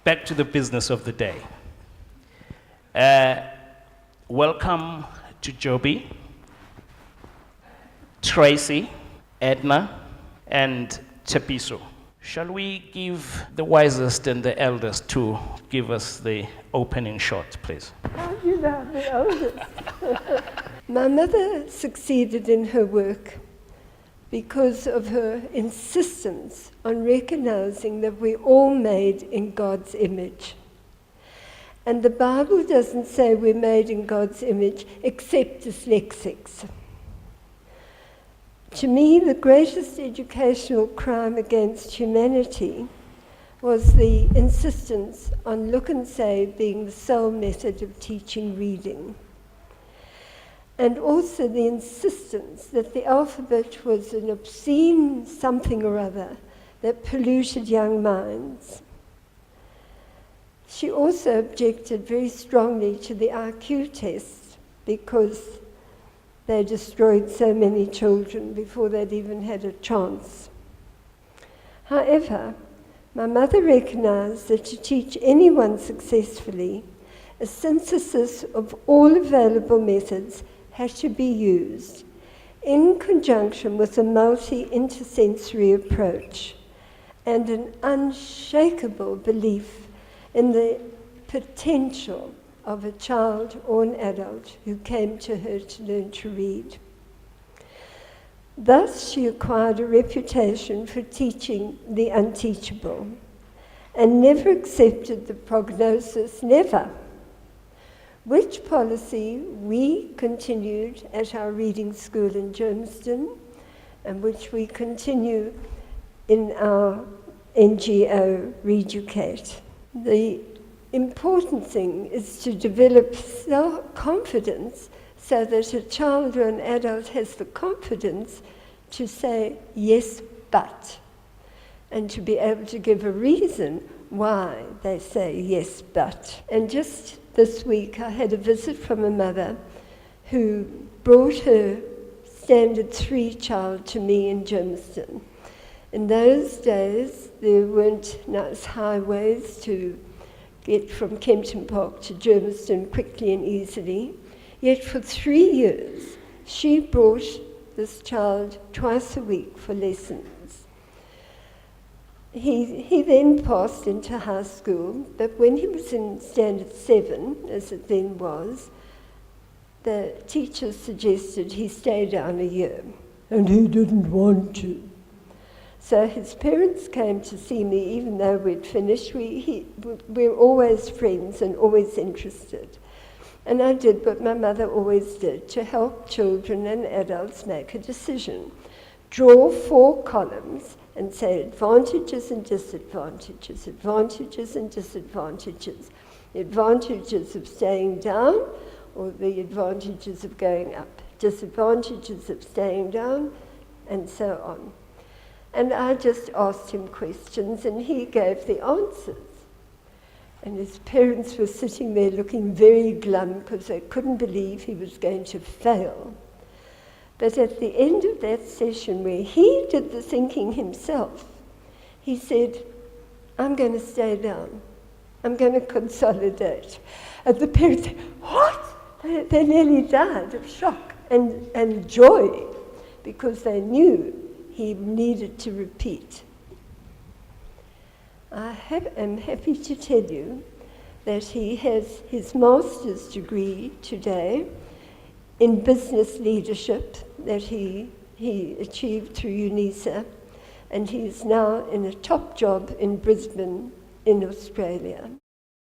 back to the business of the day. Welcome to Joby, Tracy, Edna, and Tepiso. Shall we give the wisest and the eldest to give us the opening shot, please? How do you know the eldest? My mother succeeded in her work because of her insistence on recognizing that we're all made in God's image. And the Bible doesn't say we're made in God's image except dyslexics. To me, the greatest educational crime against humanity was the insistence on look and say being the sole method of teaching reading. And also the insistence that the alphabet was an obscene something or other that polluted young minds. She also objected very strongly to the IQ test because they destroyed so many children before they'd even had a chance. However, my mother recognized that to teach anyone successfully, a synthesis of all available methods had to be used in conjunction with a multi-intersensory approach and an unshakable belief in the potential of a child or an adult who came to her to learn to read. Thus, she acquired a reputation for teaching the unteachable and never accepted the prognosis, never, which policy we continued at our reading school in Germiston and which we continue in our NGO, Reeducate. The important thing is to develop self-confidence so that a child or an adult has the confidence to say yes, but, and to be able to give a reason why they say yes, but. And just this week I had a visit from a mother who brought her Standard 3 child to me in Germiston. In those days there weren't nice highways to get from Kempton Park to Germiston quickly and easily. Yet for 3 years, she brought this child twice a week for lessons. He then passed into high school, but when he was in Standard 7, as it then was, the teachers suggested he stay down a year, and he didn't want to. So his parents came to see me, even though we'd finished. We're always friends and always interested. And I did what my mother always did, to help children and adults make a decision. Draw 4 columns and say advantages and disadvantages, advantages and disadvantages. The advantages of staying down or the advantages of going up, disadvantages of staying down, and so on. And I just asked him questions and he gave the answers. And his parents were sitting there looking very glum because they couldn't believe he was going to fail. But at the end of that session where he did the thinking himself, he said, I'm going to stay down. I'm going to consolidate. And the parents said, what? They nearly died of shock and joy because they knew he needed to repeat. I am happy to tell you that he has his master's degree today in business leadership that he achieved through UNISA, and he is now in a top job in Brisbane in Australia.